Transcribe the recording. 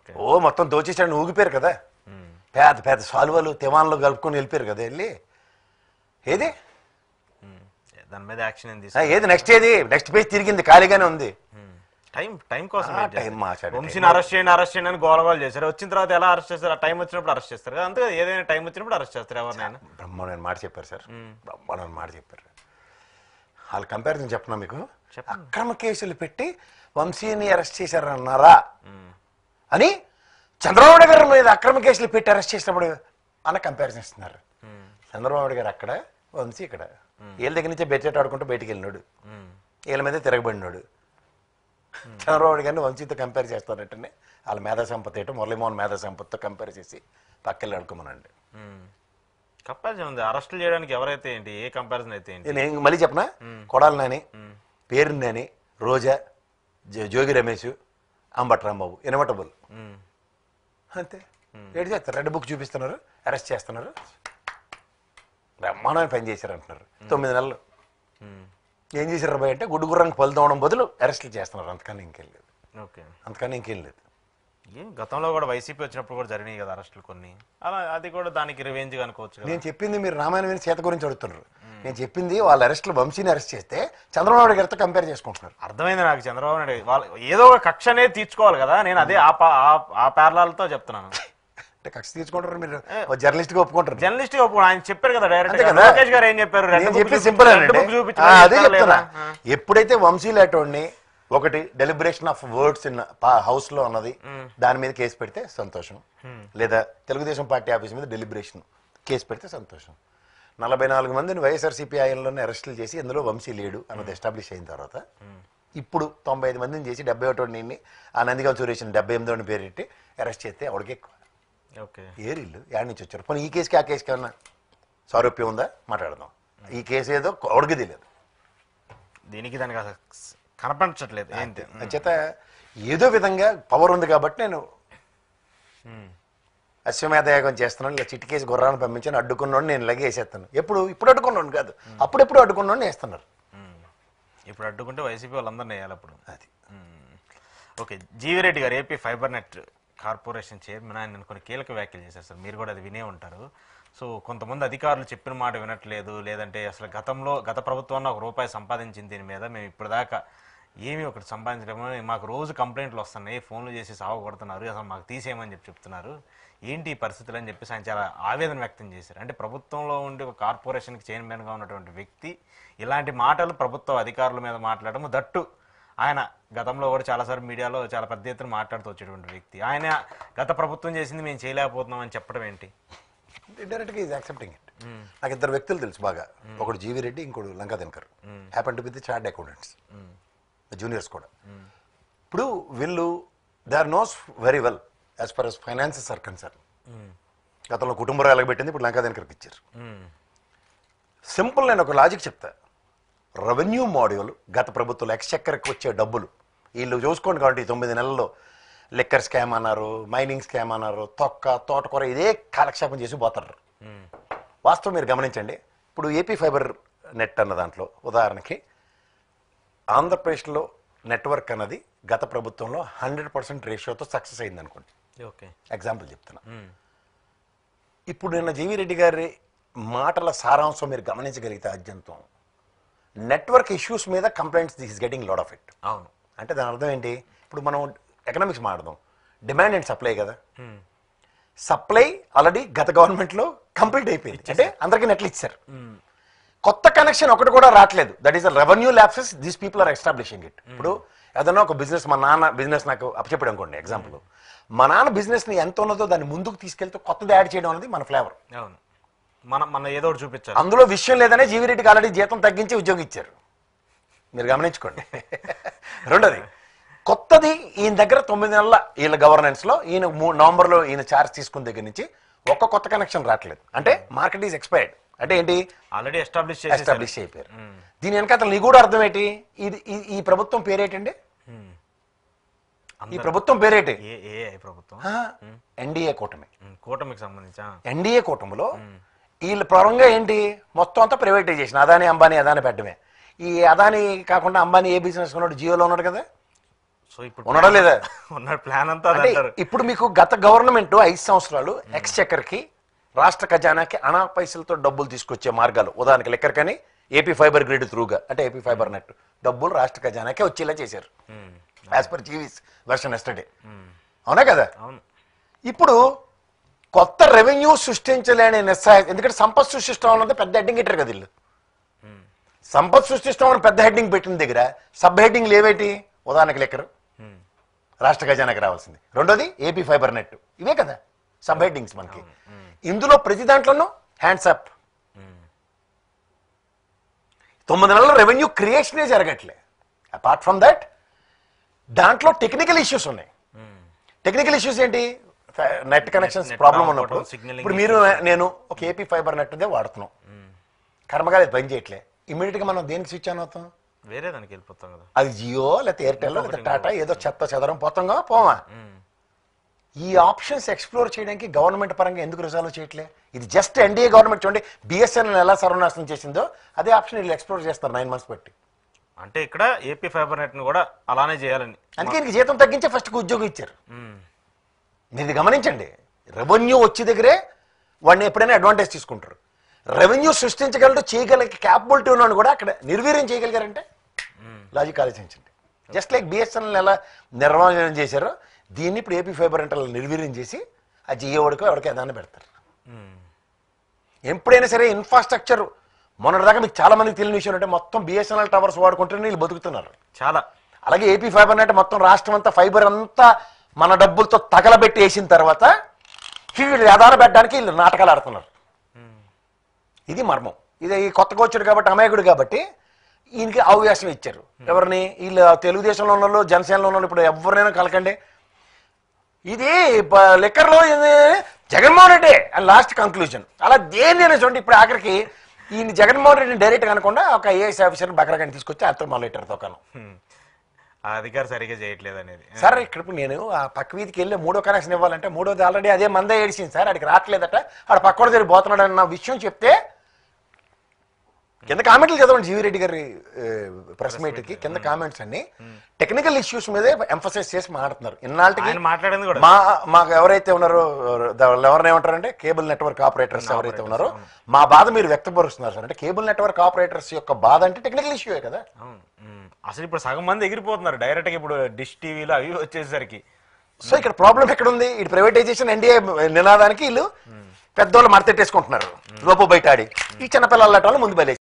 ఓ మొత్తం దోచేసాడు ఊగిపోయారు కదా, పెద్ద పెద్ద సాల్వలు తివాన్లు కలుపుకొని వెళ్ళిపోయారు కదా వెళ్ళి. ఏది దాని మీద యాక్షన్ ఏది నెక్స్ట్ నెక్స్ట్ పేజ్ తిరిగింది, ఖాళీగానే ఉంది. టైం కోసం వంశీని అరెస్ట్ చేయండి అని గోలగోలు చేశారు. వచ్చిన తర్వాత ఎలా అరెస్ట్ చేస్తారు? ఆ టైం వచ్చినప్పుడు అరెస్ట్ చేస్తారు కదా, అంతే. ఏదైనా టైం వచ్చినప్పుడు అరెస్ట్ చేస్తారు ఎవరినైనా. బ్రహ్మాండమైన మాట చెప్పారు సార్, బ్రహ్మాండమైన మాట చెప్పారు. వాళ్ళ కంపారిజన్ చెప్పనా మీకు? అక్రమ కేసులు పెట్టి వంశీని అరెస్ట్ చేశారన్నారా అని చంద్రబాబు నాయుడు గారి మీద అక్రమ కేసులు పెట్టి అరెస్ట్ చేసినప్పుడు అన్న కంపారిజన్ ఇస్తున్నారు. చంద్రబాబు నాయుడు గారు అక్కడ, వంశీ ఇక్కడ. వీళ్ళ దగ్గర నుంచే బెడ్జెట్ ఆడుకుంటూ బయటికి వెళ్ళినాడు, వీళ్ళ మీద తిరగబడినాడు. చంద్రబాబు గారిని వంశీతో కంపేర్ చేస్తారంటే వాళ్ళ మేధా సంపత్తి ఏంటో మురళీమోహన్ మేధా సంపత్తితో కంపేర్ చేసి పక్కకెళ్ళి అడుకోమనండి. కంపారిజన్ ఉంది. అరెస్టులు చేయడానికి ఎవరైతే ఏంటి, ఏ కంపారిజన్ అయితే ఏంటి? నేను మళ్ళీ చెప్పనా, కొడాలి నాని, పేరు నాని, రోజా, జోగి రమేష్, అంబటి రాంబాబు ఇన్వర్టబుల్ అంతే. ఏడు చేస్తారు, రెడ్ బుక్ చూపిస్తున్నారు, అరెస్ట్ చేస్తున్నారు, బ్రహ్మాండమైన పని చేశారు అంటున్నారు. 9 నెలలు ఏం చేశారు బాయ్ అంటే గుడ్డు గుర్రానికి పళ్ళు తోవడం బదులు అరెస్టులు చేస్తున్నారు. అంతకని ఇంకేం లేదు. అంతకని ఇంకేం లేదు. గతంలో కూడా వైసీపీ వచ్చినప్పుడు కూడా జరిగినాయి కదా అరెస్టులు కొన్ని, అలా అది కూడా దానికి రివెంజ్ అనుకోవచ్చు. నేను చెప్పింది మీరు రామాయణ సీత గురించి అడుగుతున్నారు. నేను చెప్పింది వాళ్ళ అరెస్టులు వంశీని అరెస్ట్ చేస్తే చంద్రబాబు నాయుడు గారితో కంపేర్ చేసుకుంటున్నారు. అర్థమైంది నాకు. చంద్రబాబు నాయుడు వాళ్ళు ఏదో ఒక కక్ష అనేది తీర్చుకోవాలి కదా, నేను అదే ఆ ప్యారలాలతో చెప్తున్నాను. అంటే కక్ష తీర్చుకుంటారు మీరు, జర్నలిస్ట్ గా ఒప్పుకుంటారు. జర్నలిస్ట్ గా ఒప్పుకోండి, ఆయన చెప్పారు కదా డైరెక్ట్. లోకేష్ గారు ఏం చెప్పారు? నేను చెప్పి సింపుల్ అండి, అదే చెప్తున్నా. ఎప్పుడైతే వంశీ లేటోడిని ఒకటి deliberation of words in house లో ఉన్నది, దాని మీద కేసు పెడితే సంతోషం. లేదా తెలుగుదేశం పార్టీ ఆఫీస్ మీద డెలిబరేషన్ కేసు పెడితే సంతోషం. 44 మందిని వైఎస్ఆర్సీపీ ఆయనలోనే అరెస్టులు చేసి ఇందులో వంశీ లేడు అన్నది ఎస్టాబ్లిష్ అయిన తర్వాత ఇప్పుడు 95 మందిని చేసి 71 ఆ నందిగాం సురేష్ని 78 పేరెట్టి అరెస్ట్ చేస్తే ఎవరికి ఎక్కువ ఏరిల్లు యాడ్ నుంచి వచ్చారు. పోనీ ఈ కేసుకి ఆ కేసుకి ఏమన్నా సారూప్యం ఉందా మాట్లాడదాం. ఈ కేసు ఏదో ఎవరికి తెలియదు, దీనికి దానికి కనపడట్లేదు. చేత ఏదో విధంగా పవర్ ఉంది కాబట్టి నేను అశ్వమేధయాగం చేస్తున్నాను, ఇలా చిటికేసి గుర్రాన్ని పంపించాను, అడ్డుకున్నాడు నేను ఇలాగే వేసేస్తాను. ఇప్పుడు అడ్డుకున్నాను కాదు, అప్పుడెప్పుడు అడ్డుకున్నాడు వేస్తున్నారు. ఇప్పుడు అడ్డుకుంటే వైసీపీ వాళ్ళందరినీ వేయాలి అప్పుడు. అది ఓకే. జీవిరెడ్డి గారు AP fibre net corporation chairman, ఆయన కొన్ని కీలక వ్యాఖ్యలు చేశారు సార్, మీరు కూడా అది వినే ఉంటారు. సో కొంతమంది అధికారులు చెప్పిన మాట వినట్లేదు, లేదంటే అసలు గత ప్రభుత్వాన్ని ₹1 సంపాదించింది దీని మీద మేము ఇప్పటిదాకా ఏమీ ఒకటి సంపాదించడమో, మాకు రోజు కంప్లైంట్లు వస్తున్నాయి, ఫోన్లు చేసి సాగు కొడుతున్నారు, అసలు మాకు తీసేయమని చెప్తున్నారు, ఏంటి ఈ పరిస్థితులు అని చెప్పేసి ఆయన చాలా ఆవేదన వ్యక్తం చేశారు. అంటే ప్రభుత్వంలో ఉండి ఒక కార్పొరేషన్కి చైర్మన్గా ఉన్నటువంటి వ్యక్తి ఇలాంటి మాటలు ప్రభుత్వ అధికారుల మీద మాట్లాడము, దట్టు ఆయన గతంలో కూడా చాలాసార్లు మీడియాలో చాలా పెద్ద ఎత్తున మాట్లాడుతూ వచ్చేటువంటి వ్యక్తి, ఆయన గత ప్రభుత్వం చేసింది మేము చేయలేకపోతున్నాం అని చెప్పడం ఏంటి? ఇండైరెక్ట్గా ఈజ్ యాక్సెప్టింగ్ ఇట్. నాకు 2 వ్యక్తులు తెలుసు బాగా, ఒకడు జీవిరెడ్డి, ఇంకోడు Lanka Dinakar. Happen to be the chartered accountants, juniors కూడా. ఇప్పుడు వీళ్ళు they are knows very well as far as finances are concern. గతంలో కుటుంబ రాయలకు పెట్టింది, ఇప్పుడు లంకా దినకర్కి ఇచ్చారు. సింపుల్, నేను ఒక లాజిక్ చెప్తా. రెవెన్యూ మాడ్యూల్ గత ప్రభుత్వంలో ఎక్స్చెక్కర్కి వచ్చే డబ్బులు వీళ్ళు చూసుకోండి కాబట్టి 9 నెలల్లో లిక్కర్ స్కామ్ అన్నారు, మైనింగ్ స్కామ్ అన్నారు, తోటకూర ఇదే కాలక్షేపం చేసి పోతారు. వాస్తవం మీరు గమనించండి. ఇప్పుడు ఏపీ ఫైబర్ నెట్ అన్న దాంట్లో ఉదాహరణకి ఆంధ్రప్రదేశ్లో నెట్వర్క్ అన్నది గత ప్రభుత్వంలో 100% రేషియోతో సక్సెస్ అయింది అనుకోండి. ఎగ్జాంపుల్ చెప్తున్నా. ఇప్పుడు నిన్న జీవిరెడ్డి గారి మాటల సారాంశం మీరు గమనించగలిగితే అత్యంతం నెట్వర్క్ ఇష్యూస్ మీద complaints this is getting lot of it. అవును. అంటే దాని అర్థం ఏంటి? ఇప్పుడు మనం ఎకనామిక్స్ మాట్లాడదాం, డిమాండ్ అండ్ సప్లై కదా. సప్లై ఆల్రెడీ గత గవర్నమెంట్లో కంప్లీట్ అయిపోయింది, అంటే అందరికీ నెట్లు ఇచ్చారు. కొత్త కనెక్షన్ ఒకటి కూడా రావట్లేదు. That is the revenue lapses these people are establishing it. ఇప్పుడు ఏదన్నా ఒక బిజినెస్, మా నాన్న బిజినెస్ నాకు అప్పచెప్పడం అనుకోండి ఎగ్జాంపుల్, మా నాన్న బిజినెస్ని ఎంత ఉన్నదో దాన్ని ముందుకు తీసుకెళ్తే కొత్తది యాడ్ చేయడం అనేది మన ఫ్లేవర్. అవును, మన ఏదో ఒకటి చూపించారు. అందులో విషయం లేదనే జీవిరెడ్డికి ఆల్రెడీ జీతం తగ్గించి ఉద్యోగం ఇచ్చారు, మీరు గమనించుకోండి. రెండోది, కొత్తది ఈయన దగ్గర 9 నెలల వీళ్ళ గవర్నెన్స్లో ఈయన నవంబర్లో ఈయన ఛార్జ్ తీసుకున్న దగ్గర నుంచి ఒక్క కొత్త కనెక్షన్ రావట్లేదు. అంటే మార్కెట్ ఈజ్ ఎక్స్పైర్డ్. అంటే ఏంటి? ఆల్రెడీ ఎస్టాబ్లిష్ అయిపోయారు. దీని వెనకాల నీ కూడా అర్థం ఏంటి? ఈ ప్రభుత్వం పేరేటండి? ఈ ప్రభుత్వం పేరేటి? ఎన్డీఏ కూటమి. కూటమికి సంబంధించి ఎన్డీఏ కూటమిలో వీళ్ళ పరంగా ఏంటి? మొత్తం అంతా ప్రైవేటైజేషన్. అదాని అంబానీ పెట్టడమే. ఈ అదాని కాకుండా అంబానీ ఏ బిజినెస్ ఉన్నాడు? జియోలో ఉన్నాడు కదా. సో ఇప్పుడు ఉన్నాడా లేదా? ఉన్న ప్లాన్ అంతా అంటే ఇప్పుడు మీకు గత గవర్నమెంట్ 5 సంవత్సరాలు ఎక్స్చెక్కర్కి రాష్ట్ర ఖజానాకి అనా పైసలతో డబ్బులు తీసుకొచ్చే మార్గాలు, ఉదాహరణకి లెక్కర్ కానీ ఏపీ ఫైబర్ గ్రిడ్ త్రూగా అంటే ఏపీ ఫైబర్ నెట్ డబ్బులు రాష్ట్ర ఖజానాకే వచ్చేలా చేశారు యాజ్ పర్ జీవీస్ వెర్షన్ ఎస్టర్డే. అవునా కదా? అవును. ఇప్పుడు కొత్త రెవెన్యూ సృష్టించలేని నిస్సహాయ, ఎందుకంటే సంపద సృష్టిస్తాం అన్నది పెద్ద హెడ్డింగ్ ఇట్టారు కదా వీళ్ళు. సంపద సృష్టిస్తాం అని పెద్ద హెడ్డింగ్ పెట్టిన దగ్గర సబ్ హెడ్డింగ్ లేవేటి, ఉదాహరణకి లెక్కరు రాష్ట్ర ఖజానాకి రావాల్సింది, రెండోది ఏపీ ఫైబర్ నెట్, ఇవే కదా సబ్ హెడ్డింగ్స్ మనకి. ఇందులో ప్రతి దాంట్లోనూ హ్యాండ్స్ అప్. 9 నెలల రెవెన్యూ క్రియేషనే జరగట్లే. అపార్ట్ ఫ్రమ్ దట్ దాంట్లో టెక్నికల్ ఇష్యూస్ ఉన్నాయి. టెక్నికల్ ఇష్యూస్ ఏంటి? నెట్ కనెక్షన్స్ ప్రాబ్లం ఉన్నప్పుడు ఇప్పుడు మీరు నేను ఒక ఏపీ ఫైబర్ నెట్ వాడుతున్నాం, కర్మగా అది పని చేయట్లే, ఇమీడియట్గా మనం దేనికి స్విచ్ ఆన్ అవుతాం? వేరే దానికి వెళ్ళిపోతాం కదా. అది జియో లేకపోతే ఎయిర్టెల్ లేకపోతే టాటా ఏదో చెత్త చెదరం పోతాంగా పోవా. ఈ ఆప్షన్స్ ఎక్స్ప్లోర్ చేయడానికి గవర్నమెంట్ పరంగా ఎందుకు రిజాల్వ్ చేయట్లే? ఇది జస్ట్ ఎన్డీఏ గవర్నమెంట్ చూడండి, బిఎస్ఎన్ఎల్ ఎలా సర్వనాశనం చేసిందో అదే ఆప్షన్ వీళ్ళు ఎక్స్ప్లోర్ చేస్తారు 9 months బట్టి. అంటే ఇక్కడ ఏపీ ఫైబర్ నెట్ ని కూడా అలానే చేయాలని, అందుకే ఇంక జీతం తగ్గించే ఫస్ట్ ఉద్యోగం ఇచ్చారు. మీరు ఇది గమనించండి, రెవెన్యూ వచ్చే దగ్గరే వాడిని ఎప్పుడైనా అడ్వాంటేజ్ తీసుకుంటారు. రెవెన్యూ సృష్టించగలడు చేయగలిగే క్యాపబిలిటీ ఉన్నాడు కూడా అక్కడ నిర్వీర్యం చేయగలిగారంటే లాజిక్ ఆలోచించండి. జస్ట్ లైక్ బిఎస్ఎన్ఎల్ ఎలా నిర్వహణ చేశారో దీన్ని ఇప్పుడు ఏపీ ఫైబర్ అంటే నిర్వీర్యం చేసి ఆ జియో వాడికో ఎవరికి ఏదైనా పెడతారు. ఎప్పుడైనా సరే ఇన్ఫ్రాస్ట్రక్చర్, మొన్నటిదాకా మీకు చాలా మందికి తెలియని విషయం అంటే మొత్తం బిఎస్ఎన్ఎల్ టవర్స్ వాడుకుంటూనే వీళ్ళు బతుకుతున్నారు చాలా. అలాగే ఏపీ ఫైబర్ నెట్ మొత్తం రాష్ట్రం అంతా ఫైబర్ అంతా మన డబ్బులతో తగలబెట్టి వేసిన తర్వాత వీళ్ళు ఆధార పెట్టడానికి వీళ్ళు నాటకాలు ఆడుతున్నారు. ఇది మర్మం. ఇది ఈ కొత్తగా వచ్చాడు కాబట్టి అమాయకుడు కాబట్టి ఈయనకి అవకాశం ఇచ్చారు. ఎవరిని? వీళ్ళు తెలుగుదేశంలో ఉన్న వాళ్ళు, జనసేనలో ఉన్న వాళ్ళు ఇప్పుడు ఎవరినైనా కలకండి. ఇది లెక్కర్లో జగన్మోహన్ రెడ్డి అని లాస్ట్ కంక్లూజన్. అలా దేని చూడండి ఇప్పుడు ఆఖరికి ఈయన జగన్మోహన్ రెడ్డిని డైరెక్ట్ కనకుండా ఒక ఐఏఎస్ ఆఫీసర్ బకరగాని తీసుకొచ్చి అర్థం మొదలెట్టారు తోకాను. ఆ అధికారి సరిగ్గా చేయట్లేదు అనేది. సార్ ఇక్కడ నేను ఆ పక్క వీధికి వెళ్ళి 3వ కనెక్షన్ ఇవ్వాలంటే 3వది ఆల్రెడీ అదే మందే ఏడిసింది సార్, అడికి రావట్లేదట, ఆడ పక్కన దగ్గర పోతున్నాడు అన్న విషయం చెప్తే కింద కామెంట్లు చదవండి. జీవిరెడ్డి గారి ప్రెస్ మీట్కి కింద కామెంట్స్ అన్ని టెక్నికల్ ఇష్యూస్ మీదే ఎంఫసైజ్ చేసి మాట్లాడుతున్నారు. ఇన్నాళ్ళకి మాట్లాడింది కూడా మాకు ఎవరైతే ఉన్నారో ఎవరిని ఏమంటారంటే కేబుల్ నెట్వర్క్ ఆపరేటర్స్ ఎవరైతే ఉన్నారో మా బాధ మీరు వ్యక్తపరుస్తున్నారు సార్. అంటే కేబుల్ నెట్వర్క్ ఆపరేటర్స్ యొక్క బాధ అంటే టెక్నికల్ ఇష్యూ కదా. అసలు ఇప్పుడు సగం మంది ఎగిరిపోతున్నారు డైరెక్ట్ గా ఇప్పుడు డిష్ టీవీలో అవి వచ్చేసరికి. సో ఇక్కడ ప్రాబ్లం ఎక్కడ ఉంది? ఇది ప్రైవేటైజేషన్ ఎన్డీఏ నినాదానికి వీళ్ళు పెద్దోళ్ళు మడతెట్టేసుకుంటున్నారు లోపు బయట ఆడి, ఈ చిన్నపిల్లల వాళ్ళు ముందు బయలు